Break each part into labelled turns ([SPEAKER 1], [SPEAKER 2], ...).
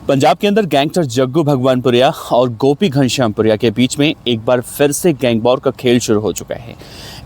[SPEAKER 1] पंजाब के अंदर गैंगस्टर जग्गू भगवानपुरिया और गोपी घनश्यामपुरिया के बीच में एक बार फिर से गैंग वॉर का खेल शुरू हो चुका है।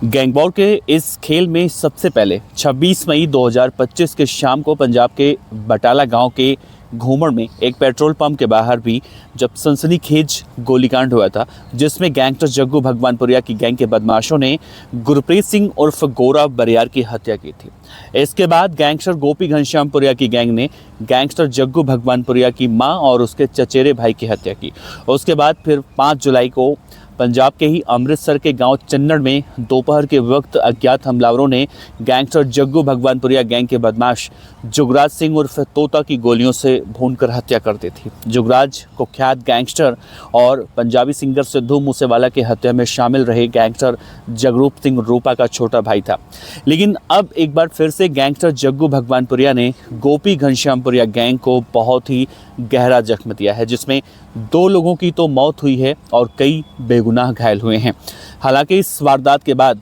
[SPEAKER 1] गैंग वॉर के इस खेल में सबसे पहले 26 मई 2025 के शाम को पंजाब के बटाला गांव के घूमड़ में एक पेट्रोल पंप के बाहर भी जब सनसनीखेज गोलीकांड हुआ था, जिसमें गैंगस्टर जग्गू भगवानपुरिया की गैंग के बदमाशों ने गुरप्रीत सिंह उर्फ गोरा बरियार की हत्या की थी। इसके बाद गैंगस्टर गोपी घनश्यामपुरिया की गैंग ने गैंगस्टर जग्गू भगवानपुरिया की मां और उसके चचेरे भाई की हत्या की। उसके बाद फिर 5 जुलाई को पंजाब के ही अमृतसर के गांव चन्नड़ में दोपहर के वक्त अज्ञात हमलावरों ने गैंगस्टर जग्गू भगवानपुरिया गैंग के बदमाश जुगराज सिंह उर्फ तोता की गोलियों से भूनकर हत्या कर दी थी। जुगराज कुख्यात गैंगस्टर और पंजाबी सिंगर सिद्धू मूसेवाला की हत्या में शामिल रहे गैंगस्टर जगरूप सिंह रूपा का छोटा भाई था। लेकिन अब एक बार फिर से गैंगस्टर जग्गू भगवानपुरिया ने गोपी घनश्यामपुरिया गैंग को बहुत ही गहरा जख्म दिया है, जिसमें 2 लोगों की तो मौत हुई है और कई बेगुनाह घायल हुए हैं। हालांकि इस वारदात के बाद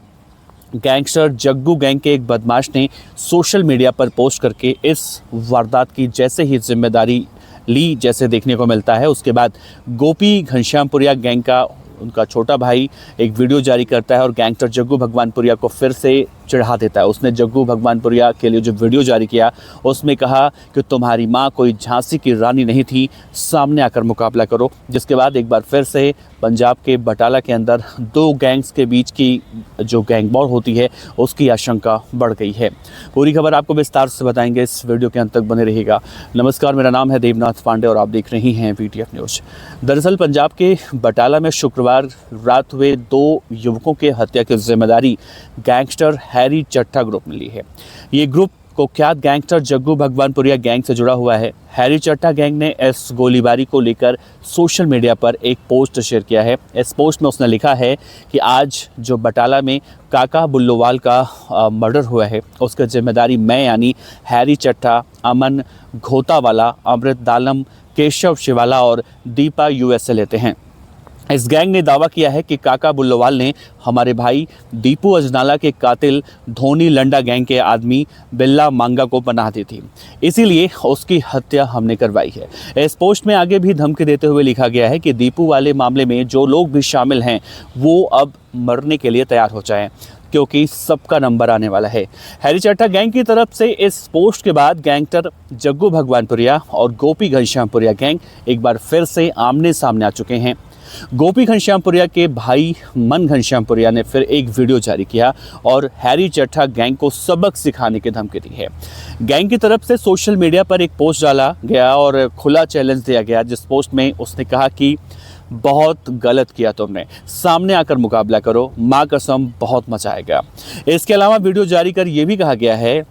[SPEAKER 1] गैंगस्टर जग्गू गैंग के एक बदमाश ने सोशल मीडिया पर पोस्ट करके इस वारदात की जैसे ही जिम्मेदारी ली, जैसे देखने को मिलता है, उसके बाद गोपी घनश्यामपुरिया गैंग का उनका छोटा भाई एक वीडियो जारी करता है और गैंगस्टर जग्गू भगवानपुरिया को फिर से चिढ़ा देता है। उसने जग्गू भगवानपुरिया के लिए जो वीडियो जारी किया उसमें कहा कि तुम्हारी माँ कोई झांसी की रानी नहीं थी, सामने आकर मुकाबला करो। जिसके बाद एक बार फिर से पंजाब के बटाला के अंदर 2 गैंग्स के बीच की जो गैंग वॉर होती है उसकी आशंका बढ़ गई है। पूरी खबर आपको विस्तार से बताएंगे, इस वीडियो के अंत तक बने रहिएगा। नमस्कार, मेरा नाम है देवनाथ पांडे और आप देख रहे हैं VTF न्यूज़। दरअसल पंजाब के बटाला में शुक्रवार रात हुए 2 युवकों के हत्या की जिम्मेदारी गैंगस्टर हैरी चट्टा ग्रुप ने ली है। ये ग्रुप कुख्यात गैंगस्टर जग्गू भगवानपुरिया गैंग से जुड़ा हुआ है। हैरी चट्टा गैंग ने इस गोलीबारी को लेकर सोशल मीडिया पर एक पोस्ट शेयर किया है। इस पोस्ट में उसने लिखा है कि आज जो बटाला में काका बुल्लोवाल का मर्डर हुआ है उसकी जिम्मेदारी मैं यानी हैरी चट्टा, अमन घोतावाला, अमृत दालम, केशव शिवाला और दीपा USA लेते हैं। इस गैंग ने दावा किया है कि काका बुल्लोवाल ने हमारे भाई दीपू अजनाला के कातिल धोनी लंडा गैंग के आदमी बिल्ला मांगा को पनाह दी थी, इसीलिए उसकी हत्या हमने करवाई है। इस पोस्ट में आगे भी धमकी देते हुए लिखा गया है कि दीपू वाले मामले में जो लोग भी शामिल हैं वो अब मरने के लिए तैयार हो जाएं, क्योंकि सबका नंबर आने वाला है। हैरी चट्टा गैंग की तरफ से इस पोस्ट के बाद गैंगस्टर जग्गू भगवानपुरिया और गोपी घनश्यामपुरिया गैंग एक बार फिर से आमने सामने आ चुके हैं। गोपी घनश्यामपुरिया के भाई मन घनश्यामपुरिया ने फिर एक वीडियो जारी किया और हैरी चट्टा गैंग को सबक सिखाने की धमकी दी है। गैंग की तरफ से सोशल मीडिया पर एक पोस्ट डाला गया और खुला चैलेंज दिया गया, जिस पोस्ट में उसने कहा कि बहुत गलत किया तुमने, सामने आकर मुकाबला करो, माँ कसम बहुत मजा आएगा। इसके अलावा वीडियो जारी कर ये भी कहा गया है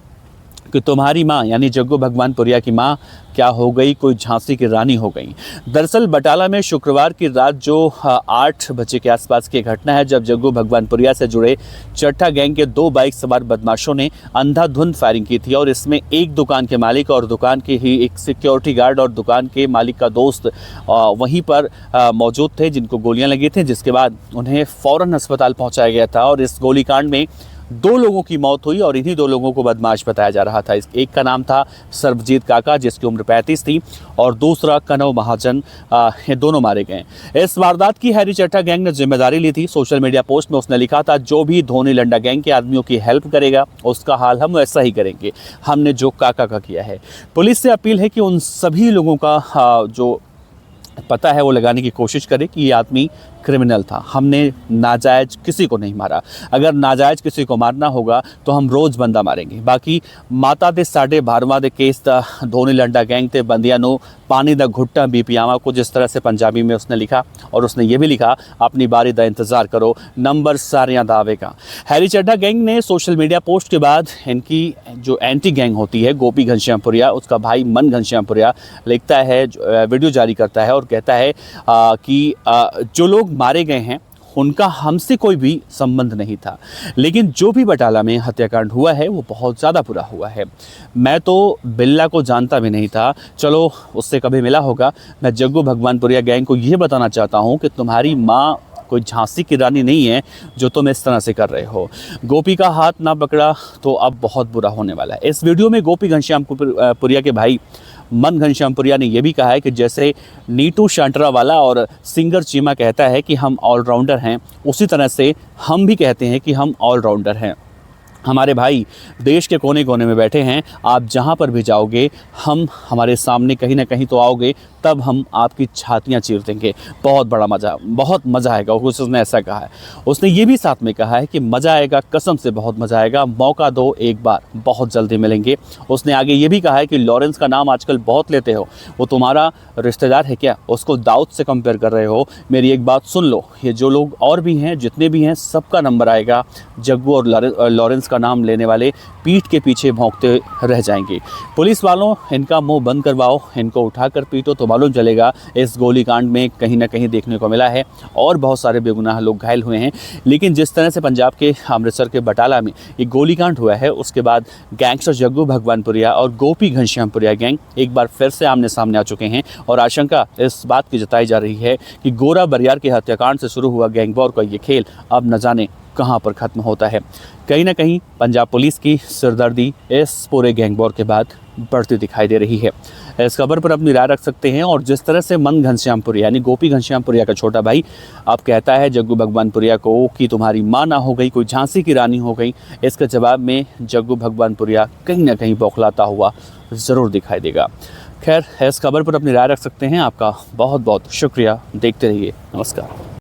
[SPEAKER 1] कि तुम्हारी माँ यानी जग्गू भगवानपुरिया की माँ क्या हो गई, कोई झांसी की रानी हो गई। दरअसल बटाला में शुक्रवार की रात जो 8 बजे के आसपास की घटना है, जब जग्गू भगवानपुरिया से जुड़े चट्टा गैंग के 2 बाइक सवार बदमाशों ने अंधाधुंध फायरिंग की थी और इसमें एक दुकान के मालिक और दुकान के ही एक सिक्योरिटी गार्ड और दुकान के मालिक का दोस्त वहीं पर मौजूद थे, जिनको गोलियां लगी थी, जिसके बाद उन्हें फ़ौरन अस्पताल पहुँचाया गया था। और इस गोलीकांड में 2 लोगों की मौत हुई और इन्हीं 2 लोगों को बदमाश बताया जा रहा था। एक का नाम था सर्वजीत काका, जिसकी उम्र 35 थी, और दूसरा कनव महाजन। ये दोनों मारे गए। इस वारदात की हैरी चट्टा गैंग ने जिम्मेदारी ली थी। सोशल मीडिया पोस्ट में उसने लिखा था, जो भी धोनी लंडा गैंग के आदमियों की हेल्प करेगा उसका हाल हम वैसा ही करेंगे, हमने जो काका का किया है। पुलिस से अपील है कि उन सभी लोगों का जो पता है वो लगाने की कोशिश करे कि ये आदमी क्रिमिनल था, हमने नाजायज किसी को नहीं मारा। अगर नाजायज किसी को मारना होगा तो हम रोज़ बंदा मारेंगे। बाकी माता दे साढ़े 12वां दे केस दा धोनी लंडा गैंग ते बंदियां नू पानी दा घुट्टा भी पियावा को, जिस तरह से पंजाबी में उसने लिखा। और उसने ये भी लिखा, अपनी बारी दा इंतज़ार करो, नंबर सारियां दा आवेगा। हैरी चड्ढा गैंग ने सोशल मीडिया पोस्ट के बाद इनकी जो एंटी गैंग होती है गोपी घनश्यामपुरिया, उसका भाई मन घनश्यामपुरिया लिखता है, वीडियो जारी करता है और कहता है कि जो लोग मारे गए हैं उनका हमसे कोई भी संबंध नहीं था, लेकिन जो भी बटाला में हत्याकांड हुआ है वो बहुत ज़्यादा बुरा हुआ है। मैं तो बिल्ला को जानता भी नहीं था, चलो उससे कभी मिला होगा। मैं जग्गू भगवानपुरिया गैंग को ये बताना चाहता हूँ कि तुम्हारी माँ कोई झांसी की रानी नहीं है जो तुम इस तरह से कर रहे हो। गोपी का हाथ ना पकड़ा तो अब बहुत बुरा होने वाला है। इस वीडियो में गोपी घनश्यामपुरिया के भाई मन घनश्यामपुरिया ने यह भी कहा है कि जैसे नीटू शांटरावाला और सिंगर चीमा कहता है कि हम ऑलराउंडर हैं, उसी तरह से हम भी कहते हैं कि हम ऑलराउंडर हैं। हमारे भाई देश के कोने कोने में बैठे हैं, आप जहां पर भी जाओगे हम हमारे सामने कहीं ना कहीं तो आओगे, तब हम आपकी छातियां चीर देंगे। बहुत मज़ा आएगा, उसने ऐसा कहा है। उसने ये भी साथ में कहा है कि मज़ा आएगा, कसम से बहुत मज़ा आएगा, मौका दो एक बार, बहुत जल्दी मिलेंगे। उसने आगे ये भी कहा है कि लॉरेंस का नाम आजकल बहुत लेते हो, वो तुम्हारा रिश्तेदार है क्या? उसको दाऊद से कंपेयर कर रहे हो। मेरी एक बात सुन लो, ये जो लोग और भी हैं, जितने भी हैं, सबका नंबर आएगा। जग्गू और लॉरेंस का नाम लेने वाले पीठ के पीछे भौंकते रह जाएंगे। पुलिस वालों, इनका मुंह बंद करवाओ, इनको उठाकर पीटो तो मालूम चलेगा। इस गोलीकांड में कहीं ना कहीं देखने को मिला है और बहुत सारे बेगुनाह लोग घायल हुए हैं, लेकिन जिस तरह से पंजाब के अमृतसर के बटाला में ये गोलीकांड हुआ है, उसके बाद गैंगस्टर जग्गू भगवानपुरिया और गोपी घनश्यामपुरिया गैंग एक बार फिर से आमने सामने आ चुके हैं और आशंका इस बात की जताई जा रही है कि गोरा बरियार के हत्याकांड से शुरू हुआ गैंग वॉर का ये खेल अब न जाने कहां पर ख़त्म होता है। कहीं ना कहीं पंजाब पुलिस की सिरदर्दी इस पूरे गैंग वॉर के बाद बढ़ती दिखाई दे रही है। इस खबर पर अपनी राय रख सकते हैं। और जिस तरह से मन घनश्यामपुरिया यानी गोपी घनश्यामपुरिया का छोटा भाई अब कहता है जग्गू भगवानपुरिया को कि तुम्हारी माँ ना हो गई, कोई झांसी की रानी हो गई, इसके जवाब में जग्गू भगवानपुरिया कहीं ना कहीं बौखलाता हुआ ज़रूर दिखाई देगा। खैर, इस खबर पर अपनी राय रख सकते हैं। आपका बहुत बहुत शुक्रिया। देखते रहिए। नमस्कार।